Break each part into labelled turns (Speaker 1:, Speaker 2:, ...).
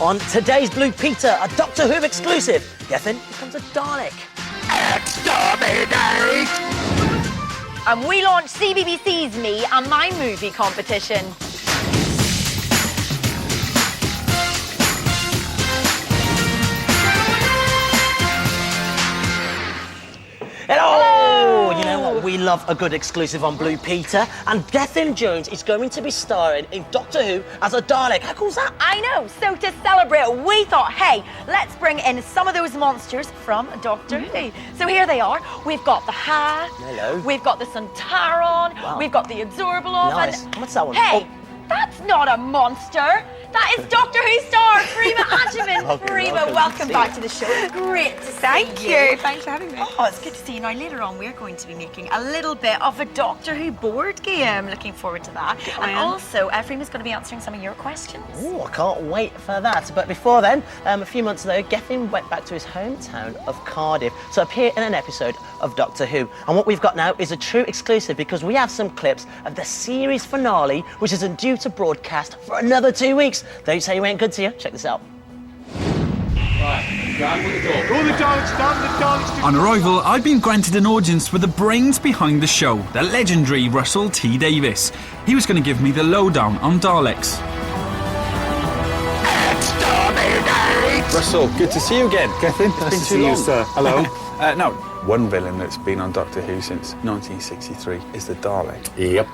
Speaker 1: On today's Blue Peter, a Doctor Who exclusive, Gethin becomes a Dalek.
Speaker 2: Exterminate!
Speaker 3: And we launch CBBC's Me and My Movie competition.
Speaker 1: Hello! You know what? We love a good exclusive on Blue Peter, and Gethin Jones is going to be starring in Doctor Who as a Dalek. How cool's that?
Speaker 3: I know. So to celebrate, we thought, hey, let's bring in some of those monsters from Doctor Who. So here they are. We've got the Ha.
Speaker 1: Hello.
Speaker 3: We've got the Suntaron.
Speaker 1: Wow.
Speaker 3: We've got the Absorbalov.
Speaker 1: Nice.
Speaker 3: And
Speaker 1: What's that one?
Speaker 3: Hey, that's not a monster. That is Doctor Who star Freema Agyeman. Freema, welcome back to the show. It's great to see you.
Speaker 4: Thank you. Thanks for having me.
Speaker 3: Oh, it's good to see you. Now, later on, we're going to be making a little bit of a Doctor Who board game. Looking forward to that. And also, Freema's going to be answering some of your questions.
Speaker 1: Oh, I can't wait for that. But before then, a few months ago, Gethin went back to his hometown of Cardiff to appear in an episode of Doctor Who. And what we've got now is a true exclusive because we have some clips of the series finale, which isn't due to broadcast for another 2 weeks. Don't say you ain't good to you. Check this out.
Speaker 5: On arrival, I'd been granted an audience with the brains behind the show, the legendary Russell T Davies. He was going to give me the lowdown on Daleks.
Speaker 6: Russell, good to see you again.
Speaker 7: Gethin,
Speaker 6: It's
Speaker 7: nice
Speaker 6: been
Speaker 7: to
Speaker 6: too
Speaker 7: see you,
Speaker 6: long.
Speaker 7: sir. Hello.
Speaker 6: Now, one villain that's been on Doctor Who since 1963 is the Dalek.
Speaker 7: Yep.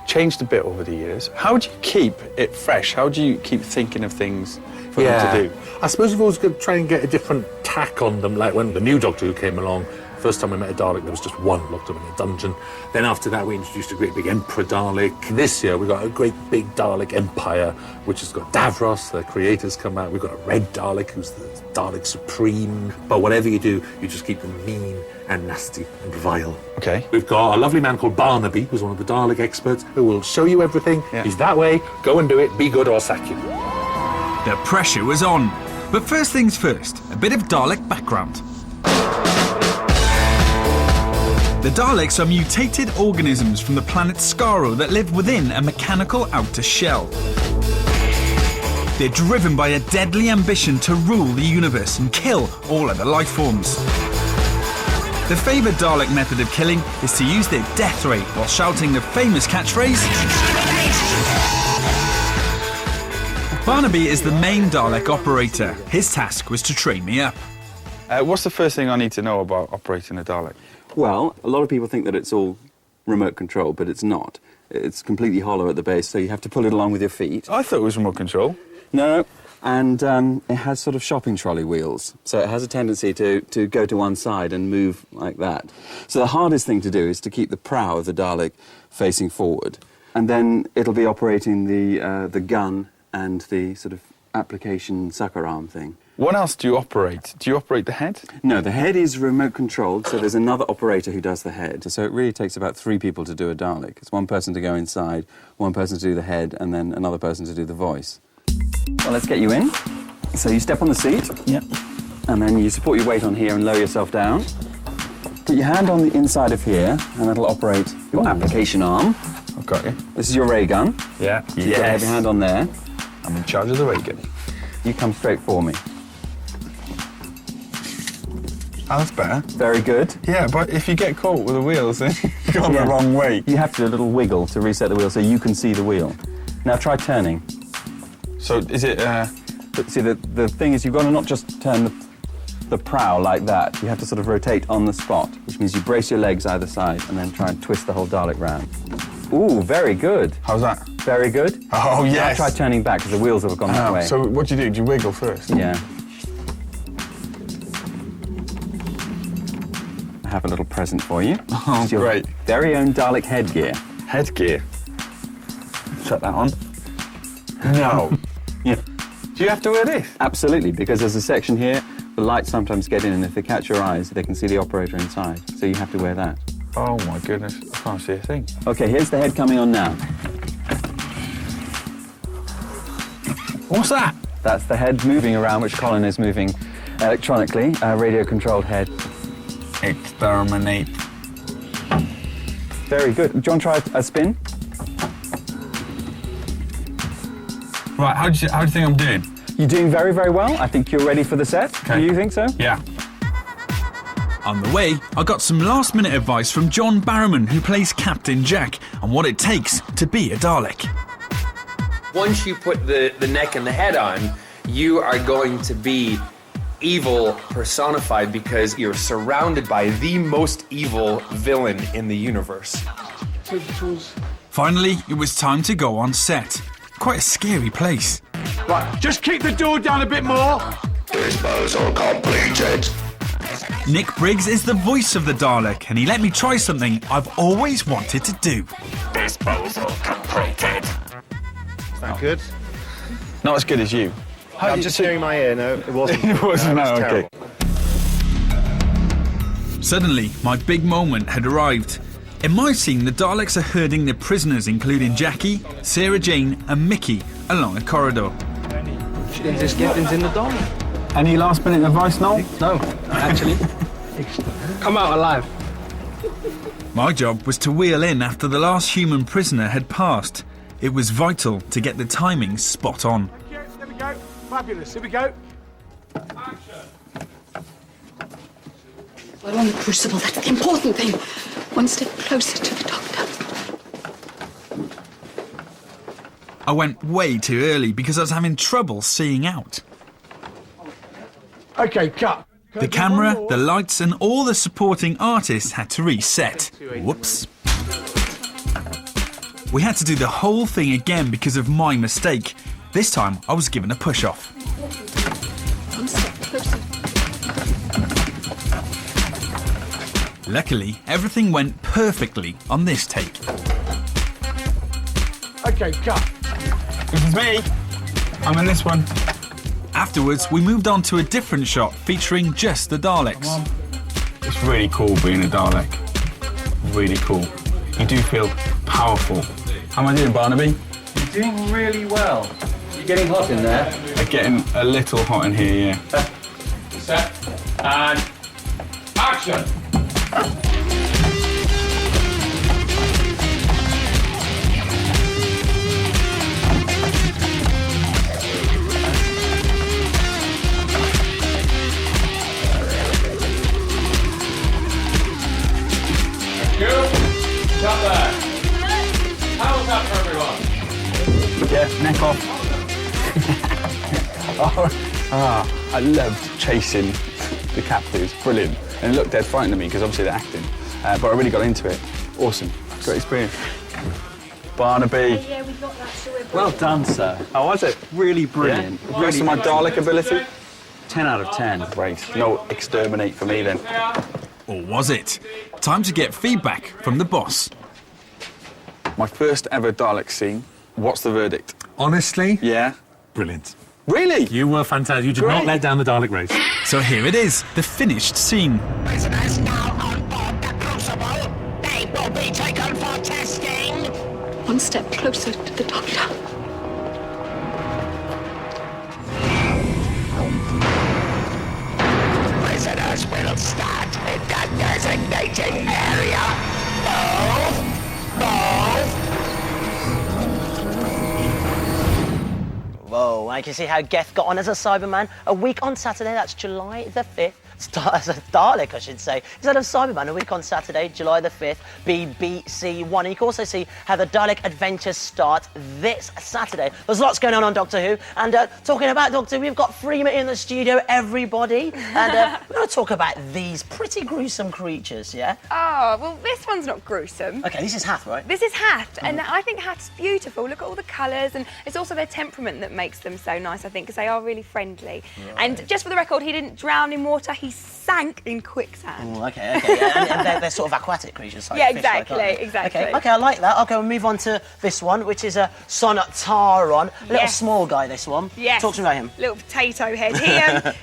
Speaker 6: Changed a bit over the years. How do you keep it fresh? How do you keep thinking of things for them to do?
Speaker 7: I suppose we've always got to try and get a different tack on them. Like when the new Doctor Who came along, first time we met a Dalek, there was just one locked up in a dungeon. Then after that, we introduced a great big Emperor Dalek. This year, we've got a great big Dalek Empire, which has got Davros, the creators come out. We've got a Red Dalek, who's the Dalek Supreme. But whatever you do, you just keep them mean and nasty and vile.
Speaker 6: Okay.
Speaker 7: We've got a lovely man called Barnaby, who's one of the Dalek experts, who will show you everything.
Speaker 6: Yeah.
Speaker 7: He's that way. Go and do it. Be good or sack you.
Speaker 5: The pressure was on. But first things first, a bit of Dalek background. The Daleks are mutated organisms from the planet Skaro that live within a mechanical outer shell. They're driven by a deadly ambition to rule the universe and kill all other life forms. The favoured Dalek method of killing is to use their death ray while shouting the famous catchphrase. Barnaby is the main Dalek operator. His task was to train me up.
Speaker 6: What's the first thing I need to know about operating a Dalek?
Speaker 8: Well, a lot of people think that it's all remote control, but it's not. It's completely hollow at the base, so you have to pull it along with your feet.
Speaker 6: I thought it was remote control.
Speaker 8: No, and it has sort of shopping trolley wheels, so it has a tendency to go to one side and move like that. So the hardest thing to do is to keep the prow of the Dalek facing forward, and then it'll be operating the gun and the sort of application sucker arm thing.
Speaker 6: What else do you operate? Do you operate the head?
Speaker 8: No, the head is remote controlled, so there's another operator who does the head. So it really takes about 3 people to do a Dalek. It's one person to go inside, one person to do the head, and then another person to do the voice. Well, let's get you in. So you step on the seat.
Speaker 6: Yeah.
Speaker 8: And then you support your weight on here and lower yourself down. Put your hand on the inside of here, and that'll operate your application arm.
Speaker 6: I've got you.
Speaker 8: This is your ray gun.
Speaker 6: Yeah.
Speaker 8: You have your hand on there.
Speaker 6: I'm in charge of the ray gun.
Speaker 8: You come straight for me.
Speaker 6: Oh, that's better.
Speaker 8: Very good.
Speaker 6: Yeah, but if you get caught with the wheels, then you've gone the wrong way.
Speaker 8: You have to do a little wiggle to reset the wheel so you can see the wheel. Now try turning.
Speaker 6: So is it...
Speaker 8: But see, the thing is you've got to not just turn the prow like that. You have to sort of rotate on the spot, which means you brace your legs either side and then try and twist the whole Dalek round. Ooh, very good.
Speaker 6: How's that?
Speaker 8: Very good.
Speaker 6: Oh, yes.
Speaker 8: Now try turning back because the wheels have gone that way.
Speaker 6: So what do you do? Do you wiggle first?
Speaker 8: Yeah. I have a little present for you.
Speaker 6: Oh,
Speaker 8: It's your
Speaker 6: great.
Speaker 8: very own Dalek headgear.
Speaker 6: Headgear. Shut that on. No.
Speaker 8: Yeah.
Speaker 6: Do you have to wear this?
Speaker 8: Absolutely, because there's a section here, the lights sometimes get in, and if they catch your eyes, they can see the operator inside. So you have to wear that.
Speaker 6: Oh, my goodness. I can't see a thing.
Speaker 8: Okay, here's the head coming on now.
Speaker 6: What's that?
Speaker 8: That's the head moving around, which Colin is moving electronically, a radio-controlled head.
Speaker 6: Exterminate.
Speaker 8: Very good. Do you want to try a spin?
Speaker 6: Right, how do you think I'm doing?
Speaker 2: You're doing very, very well. I think you're ready for the set.
Speaker 5: Okay.
Speaker 2: Do you think so?
Speaker 5: Yeah. On the way, I got some last-minute advice from John Barrowman, who plays Captain Jack, on what it takes to be a Dalek.
Speaker 9: Once you put the neck and the head on, you are going to be evil personified because you're surrounded by the most evil villain in the universe.
Speaker 5: Finally, it was time to go on set. Quite a scary place.
Speaker 10: Right, just keep the door down a bit more. Disposal completed.
Speaker 5: Nick Briggs is the voice of the Dalek, and he let me try something I've always wanted to do.
Speaker 10: Disposal completed.
Speaker 11: Is that good?
Speaker 6: Not as good as you.
Speaker 11: I'm just hearing my ear. No, it wasn't.
Speaker 6: It wasn't,
Speaker 11: No,
Speaker 6: no,
Speaker 11: it's
Speaker 6: okay.
Speaker 11: terrible.
Speaker 5: Suddenly, my big moment had arrived. In my scene, the Daleks are herding their prisoners, including Jackie, Sarah Jane, and Mickey, along a corridor.
Speaker 11: This Geffin's in the door.
Speaker 2: Any last minute advice, Noel?
Speaker 11: No, actually. Come out alive.
Speaker 5: My job was to wheel in after the last human prisoner had passed. It was vital to get the timing spot on.
Speaker 10: There we go. Fabulous. Here we go.
Speaker 12: We're on the crucible, that's the important thing. One step closer to the doctor.
Speaker 5: I went way too early because I was having trouble seeing out.
Speaker 10: Okay, cut.
Speaker 5: The camera, the lights, and all the supporting artists had to reset. Whoops. We had to do the whole thing again because of my mistake. This time, I was given a push-off.
Speaker 12: One step closer.
Speaker 5: Luckily, everything went perfectly on this take.
Speaker 10: Okay, cut.
Speaker 7: This is me. I'm in this one.
Speaker 5: Afterwards, we moved on to a different shot featuring just the Daleks.
Speaker 7: It's really cool being a Dalek. Really cool. You do feel powerful. How am I doing, Barnaby?
Speaker 2: You're doing really well. You're getting hot in there.
Speaker 7: I'm getting a little hot in here, yeah.
Speaker 10: Set. And action. Stop there. How was that for everyone?
Speaker 7: Yeah, neck off.
Speaker 6: I loved chasing the captives. Brilliant. And it looked dead frightened of me because obviously they're acting. But I really got into it. Awesome. Great experience. Barnaby.
Speaker 12: Yeah, we got that, so we're
Speaker 2: Well done, sir.
Speaker 6: How was it?
Speaker 2: Really brilliant.
Speaker 6: Yeah? Rest of my Dalek ability?
Speaker 2: 10 out of 10.
Speaker 6: Great. No exterminate for me then.
Speaker 5: Or was it? Time to get feedback from the boss.
Speaker 6: My first ever Dalek scene. What's the verdict?
Speaker 7: Honestly,
Speaker 6: Yeah?
Speaker 7: brilliant.
Speaker 6: Really?
Speaker 7: You were fantastic. You did not
Speaker 6: Great.
Speaker 7: let down the Dalek race.
Speaker 5: So here it is, the finished scene.
Speaker 10: Prisoners now on board the Crucible. They will be taken for testing.
Speaker 12: one step closer to the doctor.
Speaker 10: Prisoners will start in the designated area. Move.
Speaker 1: Whoa, I can see how Geth got on as a Cyberman. A week on Saturday, that's July the 5th. As a Dalek, I should say. Instead of Cyberman, a week on Saturday, July the 5th, BBC One. And you can also see how the Dalek adventures start this Saturday. There's lots going on Doctor Who. And talking about Doctor Who, we've got Freema in the studio, everybody. And we're going to talk about these pretty gruesome creatures, yeah?
Speaker 4: Oh, well, this one's not gruesome.
Speaker 1: Okay, this is Hath, right?
Speaker 4: This is Hath, and I think Hath's beautiful. Look at all the colours, and it's also their temperament that makes them so nice, I think, because they are really friendly. Right. And just for the record, he didn't drown in water, he sank in quicksand.
Speaker 1: Oh, okay. Yeah, and they're sort of aquatic creatures. Like
Speaker 4: yeah,
Speaker 1: fish,
Speaker 4: exactly,
Speaker 1: like,
Speaker 4: exactly.
Speaker 1: Okay, I like that. I'll go and move on to this one, which is a Sonataron. A little small guy, this one.
Speaker 4: Yes.
Speaker 1: Talk to me about him.
Speaker 4: Little potato head.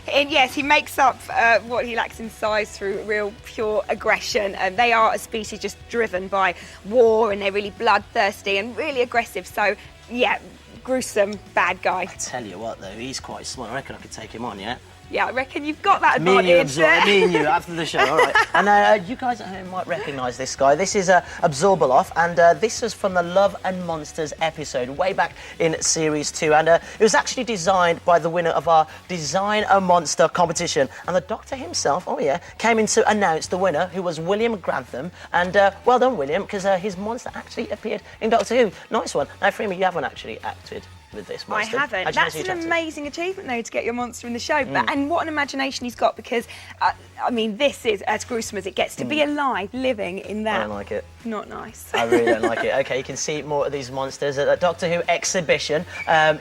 Speaker 4: Yes, he makes up what he lacks in size through real pure aggression. They are a species just driven by war, and they're really bloodthirsty and really aggressive. So, yeah, gruesome, bad guy.
Speaker 1: I tell you what, though, he's quite small. I reckon I could take him on, yeah?
Speaker 4: Yeah, I reckon you've got that
Speaker 1: Me and you,
Speaker 4: advantage there.
Speaker 1: me and you after the show, all right. And you guys at home might recognise this guy. This is Absorbaloff, and this was from the Love and Monsters episode way back in Series 2. And it was actually designed by the winner of our Design a Monster competition. And the Doctor himself, came in to announce the winner, who was William Grantham. And well done, William, because his monster actually appeared in Doctor Who. Nice one. Now, Freema, you haven't actually acted with this monster.
Speaker 4: I haven't. That's an amazing achievement, though, to get your monster in the show. But, and what an imagination he's got, because, I mean, this is as gruesome as it gets. To be alive, living in that.
Speaker 1: I don't like it.
Speaker 4: Not nice.
Speaker 1: I really don't like it. OK, you can see more of these monsters at the Doctor Who exhibition,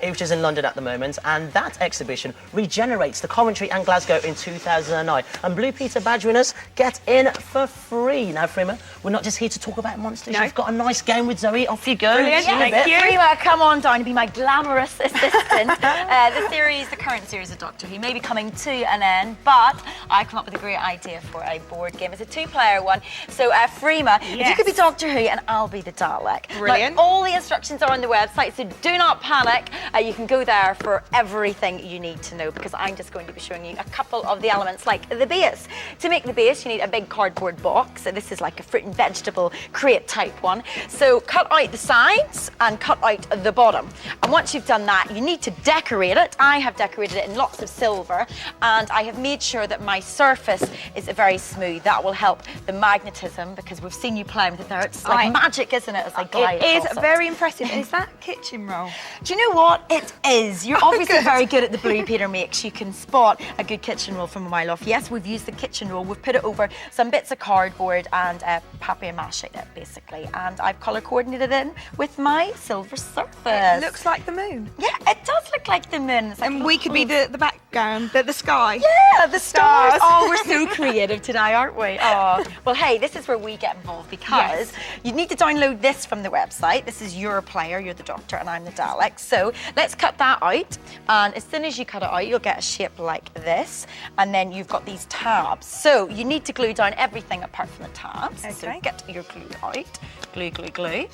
Speaker 1: which is in London at the moment. And that exhibition regenerates the Coventry and Glasgow in 2009. And Blue Peter badge winners get in for free. Now, Freema, we're not just here to talk about monsters.
Speaker 4: No.
Speaker 1: You've got a nice game with Zoe. Off you go.
Speaker 4: Brilliant. Thank you.
Speaker 3: Freema, come on down and be my glamorous assistant. The current series of Doctor Who may be coming to an end, but I come up with a great idea for a board game. It's a 2-player one. So, Freema, if you could be Doctor Who and I'll be the Dalek.
Speaker 4: Brilliant.
Speaker 3: Now, all the instructions are on the website, so do not panic. You can go there for everything you need to know, because I'm just going to be showing you a couple of the elements, like the base. To make the base, you need a big cardboard box. So this is like a fruit and vegetable crate type one. So cut out the sides and cut out the bottom. And once you've done that, you need to decorate it. I have decorated it in lots of silver, and I have made sure that my surface is very smooth. That will help the magnetism, because we've seen you playing with it there. It's like magic, isn't it? As I glide
Speaker 4: It is
Speaker 3: across it.
Speaker 4: very impressive. Is that kitchen roll?
Speaker 3: Do you know what? It is. You're obviously very good at the Blue Peter makes. You can spot a good kitchen roll from a mile off. Yes, we've used the kitchen roll. We've put it over some bits of cardboard and papier-mâché it, basically. And I've colour coordinated in with my silver surface.
Speaker 4: It looks like the moon.
Speaker 3: Yeah, it does look like the moon. It's like
Speaker 4: And we could be the background, the sky.
Speaker 3: Yeah, the stars. Oh, we're so creative today, aren't we? Oh, well, hey, this is where we get involved, because you need to download this from the website. This is your player, you're the Doctor, and I'm the Dalek. So let's cut that out. And as soon as you cut it out, you'll get a shape like this. And then you've got these tabs. So you need to glue down everything apart from the tabs.
Speaker 4: Okay.
Speaker 3: So get your glue out. Glue, glue, glue.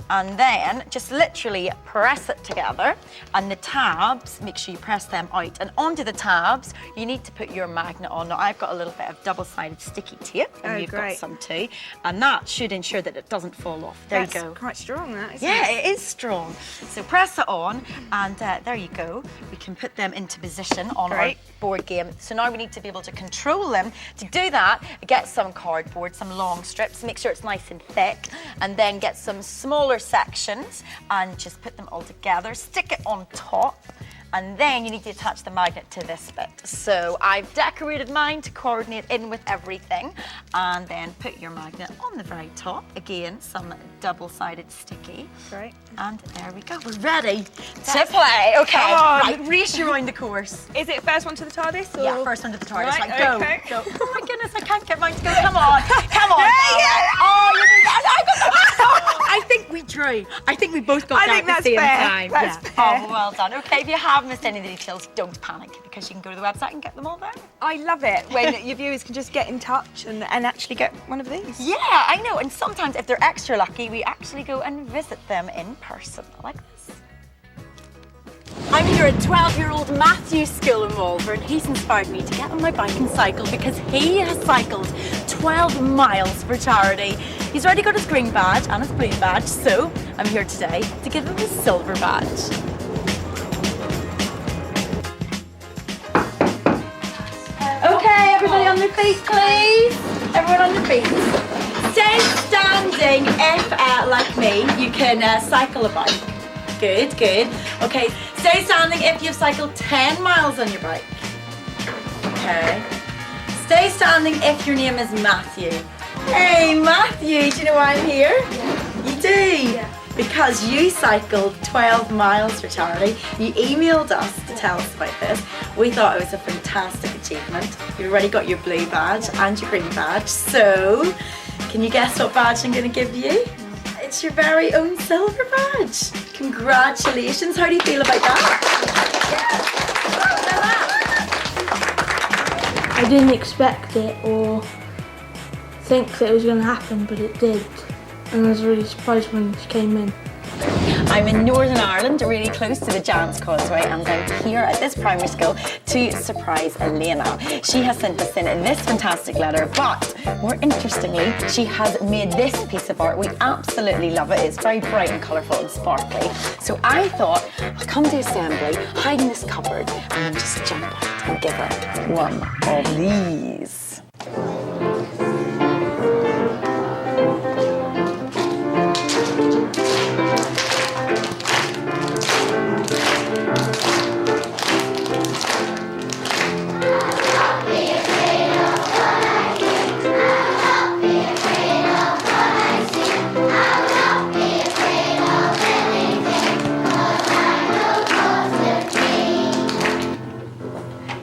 Speaker 3: And then just literally press it together. And the tabs, make sure you press them out. And onto the tabs, you need to put your magnet on. Now, I've got a little bit of double-sided sticky tape, and you've got some too. And that should ensure that it doesn't fall off. There you go.
Speaker 4: That's quite strong, that, isn't
Speaker 3: Yeah,
Speaker 4: it?
Speaker 3: it is strong. So press it on, and there you go. We can put them into position on our board game. So now we need to be able to control them. To do that, get some cardboard, some long strips, make sure it's nice and thick, and then get some smaller sections and just put them all together, stick it on top, and then you need to attach the magnet to this bit. So I've decorated mine to coordinate in with everything, and then put your magnet on the very top. Again, some double-sided sticky.
Speaker 4: Great.
Speaker 3: And there we go, we're ready to play. Okay, right, race you around the course.
Speaker 4: Is it first one to the TARDIS? Or?
Speaker 3: Yeah, first one to the TARDIS.
Speaker 4: Right,
Speaker 3: Go,
Speaker 4: okay.
Speaker 3: go. Oh my goodness, I can't get mine to go. Come on, come on. I think we drew. I think we both got that at the same time.
Speaker 4: That's fair.
Speaker 3: Oh, well done. Okay, if you have missed any of the details, don't panic, because you can go to the website and get them all there.
Speaker 4: I love it when your viewers can just get in touch and actually get one of these.
Speaker 3: Yeah, I know. And sometimes, if they're extra lucky, we actually go and visit them in person, like this. I'm here at 12-year-old Matthew's school in Malvern. He's inspired me to get on my bike and cycle, because he has cycled 12 miles for charity. He's already got his green badge and his blue badge, so I'm here today to give him his silver badge. Okay, everybody on their feet, please. Everyone on their feet. Stay standing if, like me, you can cycle a bike. Good, good. Okay, stay standing if you've cycled 10 miles on your bike. Okay. Stay standing if your name is Matthew. Hey, Matthew, do you know why I'm here? Yeah. You do? Yeah. Because you cycled 12 miles for charity. You emailed us to tell us about this. We thought it was a fantastic achievement. You've already got your blue badge and your green badge. So, can you guess what badge I'm going to give you? It's your very own silver badge. Congratulations. How do you feel about that?
Speaker 13: I didn't expect it or think that it was going to happen, but it did. And I was really surprised when she came in.
Speaker 3: I'm in Northern Ireland, really close to the Giant's Causeway, and I'm here at this primary school to surprise Elena. She has sent us in this fantastic letter, but more interestingly, she has made this piece of art. We absolutely love it. It's very bright and colourful and sparkly. So I thought I'll come to assembly, hide in this cupboard, and then just jump out and give her one of these.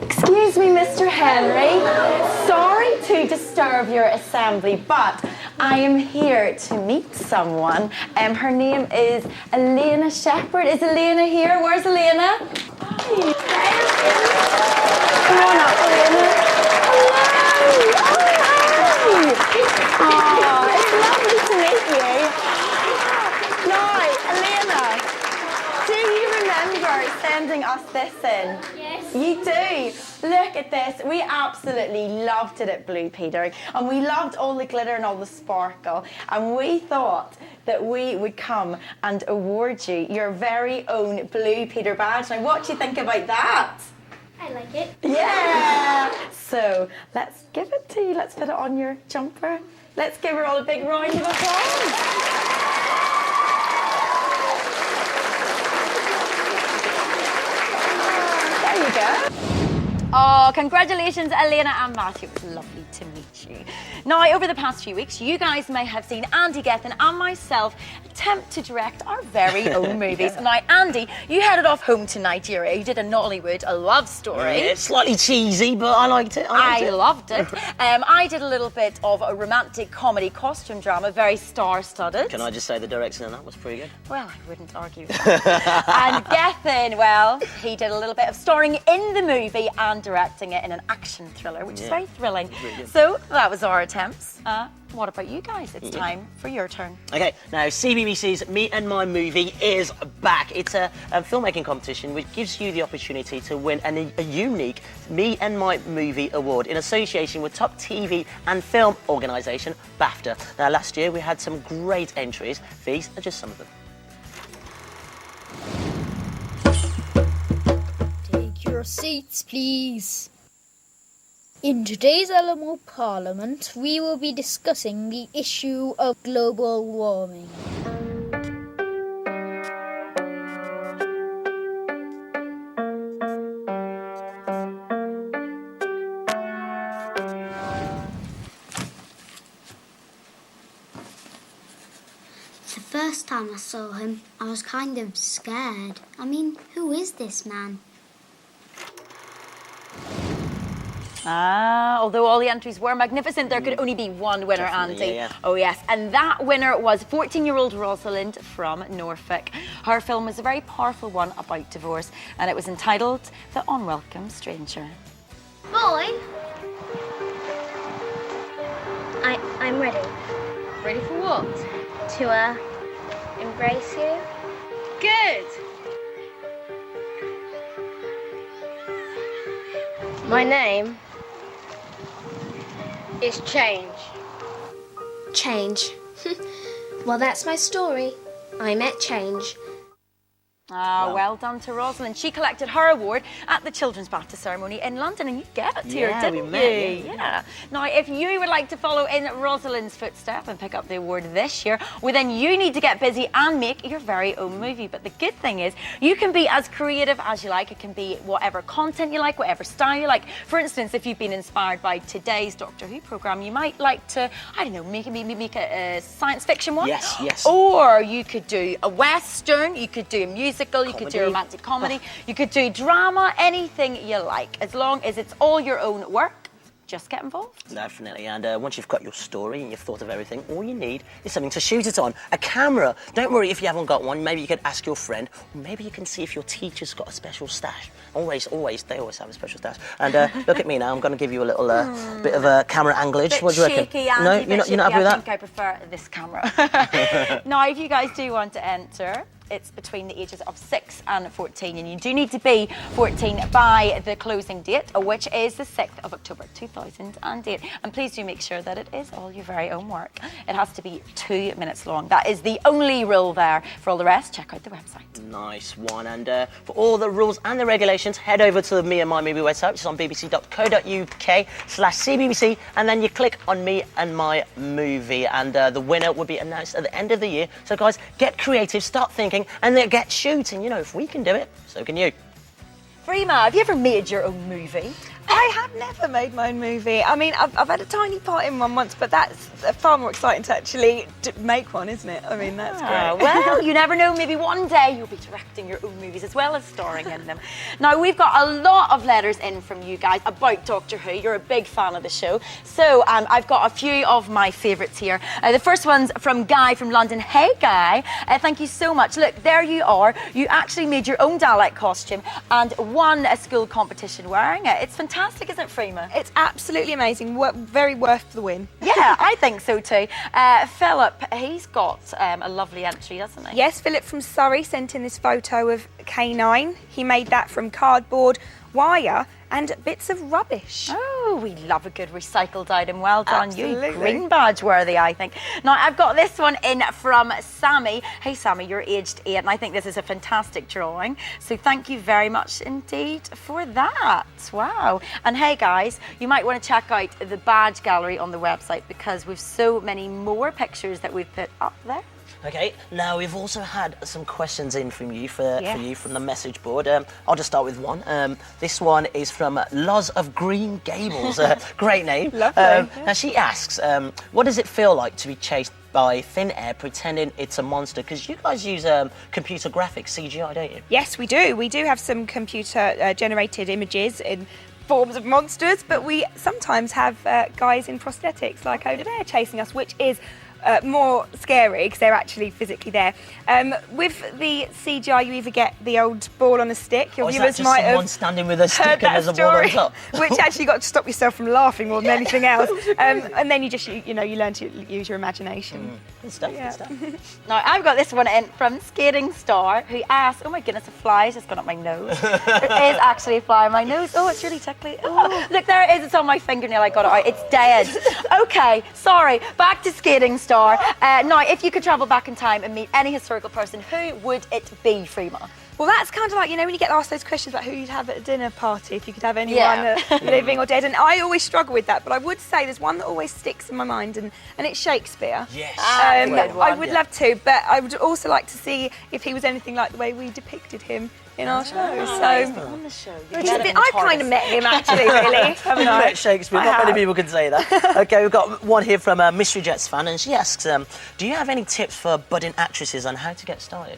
Speaker 3: Excuse me, Mr. Henry. Sorry to disturb your assembly, but I am here to meet someone. Her name is Elena Shepherd. Is Elena here? Where's Elena? Hi. Come on up, Elena. Hello. Oh, hi. Oh, it's lovely to meet you. Now, Elena, do you remember sending us this in? Yes. You do. Look at this. We absolutely loved it at Blue Peter, and we loved all the glitter and all the sparkle, and we thought that we would come and award you your very own Blue Peter badge. Now, what do you think about that?
Speaker 13: I like it.
Speaker 3: Yeah. So let's give it to you. Let's put it on your jumper. Let's give her all a big round of applause. There you go. Oh, congratulations, Elena and Matthew. It was lovely to meet you. Now, over the past few weeks, you guys may have seen Andy Gethin and myself attempt to direct our very own movies. Yeah. Now, Andy, you headed off home to Nigeria. You did a Nollywood, a love story.
Speaker 1: Yeah, it's slightly cheesy, but I liked it.
Speaker 3: I loved it. I did a little bit of a romantic comedy costume drama, very star-studded.
Speaker 1: Can I just say the direction in that was pretty good?
Speaker 3: Well, I wouldn't argue with that. And Gethin, well, he did a little bit of starring in the movie and directing it in an action thriller, which is very thrilling. So that was our attempts. What about you guys? It's time for your turn.
Speaker 1: Okay, now CBBC's Me and My Movie is back. It's a filmmaking competition which gives you the opportunity to win a unique Me and My Movie award in association with top TV and film organisation BAFTA. Now, last year we had some great entries. These are just some of them.
Speaker 14: Take your seats, please. In today's LMO Parliament, we will be discussing the issue of global warming.
Speaker 13: The first time I saw him, I was kind of scared. I mean, who is this man?
Speaker 3: Although all the entries were magnificent, there could only be one winner, Andy.
Speaker 1: Yeah.
Speaker 3: Oh yes, and that winner was 14-year-old Rosalind from Norfolk. Her film was a very powerful one about divorce, and it was entitled The Unwelcome Stranger.
Speaker 13: Boy? I'm ready.
Speaker 15: Ready for what?
Speaker 13: To, embrace you.
Speaker 15: Good. My name is Change.
Speaker 13: Change. Well, that's my story. I met Change.
Speaker 3: Well done to Rosalind. She collected her award at the Children's BAFTA ceremony in London, and you gave it to her, didn't you? Yeah. Now, if you would like to follow in Rosalind's footsteps and pick up the award this year, well, then you need to get busy and make your very own movie. But the good thing is, you can be as creative as you like. It can be whatever content you like, whatever style you like. For instance, if you've been inspired by today's Doctor Who programme, you might like to, I don't know, make a science fiction one.
Speaker 1: Yes.
Speaker 3: Or you could do a Western, you could do a musical, you could do a romantic comedy, you could do drama, anything you like. As long as it's all your own work, just get involved.
Speaker 1: Definitely, and once you've got your story and you've thought of everything, all you need is something to shoot it on. A camera. Don't worry if you haven't got one. Maybe you could ask your friend, or maybe you can see if your teacher's got a special stash. They always have a special stash. And look at me now, I'm going to give you a little bit of a camera anglage. What do you reckon?
Speaker 3: Shaky, Andy,
Speaker 1: no, you're not happy with that?
Speaker 3: I think I prefer this camera. Now, if you guys do want to enter, it's between the ages of 6 and 14, and you do need to be 14 by the closing date, which is the 6th of October 2008. And please do make sure that it is all your very own work. It has to be 2 minutes long. That is the only rule there. For all the rest, check out the website.
Speaker 1: Nice one. And for all the rules and the regulations, head over to the Me and My Movie website, which is on bbc.co.uk/CBBC, and then you click on Me and My Movie, and the winner will be announced at the end of the year. So guys, get creative, start thinking, and then get shooting. You know, if we can do it, so can you.
Speaker 3: Freema, have you ever made your own movie?
Speaker 4: I have never made my own movie. I mean, I've had a tiny part in one once, but that's far more exciting to actually make one, isn't it? I mean, that's great.
Speaker 3: Well, you never know. Maybe one day you'll be directing your own movies as well as starring in them. Now, we've got a lot of letters in from you guys about Doctor Who. You're a big fan of the show. So I've got a few of my favourites here. The first one's from Guy from London. Hey, Guy. Thank you so much. Look, there you are. You actually made your own Dalek costume and won a school competition wearing it. It's fantastic. Fantastic, isn't it, Freema?
Speaker 4: It's absolutely amazing. Very worth the win.
Speaker 3: Yeah, I think so too. Philip, he's got a lovely entry, doesn't he?
Speaker 4: Yes, Philip from Surrey sent in this photo of K9. He made that from cardboard, wire, and bits of rubbish.
Speaker 3: Oh, we love a good recycled item. Well done,
Speaker 4: Absolutely.
Speaker 3: you. Green badge worthy, I think. Now, I've got this one in from Sammy. Hey, Sammy, you're aged 8, and I think this is a fantastic drawing. So thank you very much indeed for that. Wow. And hey, guys, you might want to check out the badge gallery on the website because we've so many more pictures that we've put up there.
Speaker 1: Okay, now we've also had some questions in from you for you from the message board. I'll just start with one. This one is from Loz of Green Gables. Great name.
Speaker 4: Lovely.
Speaker 1: Now she asks, what does it feel like to be chased by thin air pretending it's a monster? Because you guys use computer graphics, CGI, don't you?
Speaker 4: Yes, we do. We do have some computer generated images in forms of monsters, but we sometimes have guys in prosthetics like over there chasing us, which is more scary because they're actually physically there. With the CGI, you either get the old ball on a stick. Your viewers might have
Speaker 1: standing with a stick
Speaker 4: heard
Speaker 1: and
Speaker 4: that
Speaker 1: there's a ball on
Speaker 4: story,
Speaker 1: top.
Speaker 4: which actually got to stop yourself from laughing more than anything else. And then you just, you learn to use your imagination.
Speaker 1: Good stuff, good stuff.
Speaker 3: Now, I've got this one in from Skating Star, who asked, oh my goodness, a fly's just gone up my nose. There is actually a fly on my nose. Oh, it's really tickly. Oh, look, there it is. It's on my fingernail. I got it out. It's dead. Okay, sorry. Back to Skating Star. Now, if you could travel back in time and meet any historical person, who would it be, Freema?
Speaker 4: Well, that's kind of like, when you get asked those questions about who you'd have at a dinner party, if you could have anyone living or dead. And I always struggle with that, but I would say there's one that always sticks in my mind, and it's Shakespeare.
Speaker 1: Yes.
Speaker 4: I would love to, but I would also like to see if he was anything like the way we depicted him in our show.
Speaker 3: On the show.
Speaker 4: I kind of met him, actually, really.
Speaker 1: You met Shakespeare. Not many people can say that. Okay, we've got one here from a Mystery Jets fan, and she asks, do you have any tips for budding actresses on how to get started?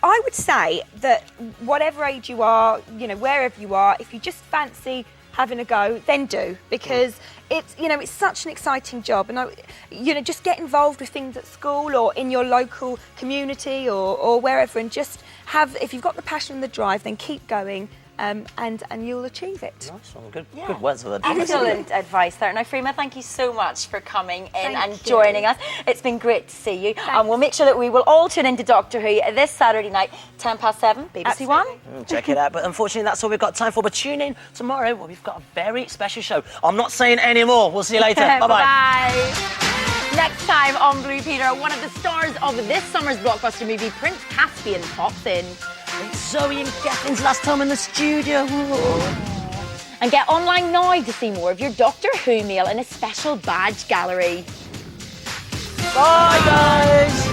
Speaker 4: I would say that whatever age you are, wherever you are, if you just fancy having a go, then do, because it's such an exciting job, and just get involved with things at school or in your local community or wherever, and just if you've got the passion and the drive, then keep going. And you'll achieve it.
Speaker 1: Nice one. Good words of advice.
Speaker 3: Excellent advice there. Now, Freema, thank you so much for coming in and joining us. It's been great to see you. And we'll make sure that we will all tune into Doctor Who this Saturday night, 7:10, BBC One.
Speaker 1: Check it out. But unfortunately, that's all we've got time for. But tune in tomorrow where we've got a very special show. I'm not saying any more. We'll see you later. Bye-bye.
Speaker 3: Bye. Next time on Blue Peter, one of the stars of this summer's blockbuster movie, Prince Caspian, pops in.
Speaker 1: It's Zoe and Gavin's last time in the studio.
Speaker 3: And get online now to see more of your Doctor Who mail in a special badge gallery.
Speaker 1: Bye, guys.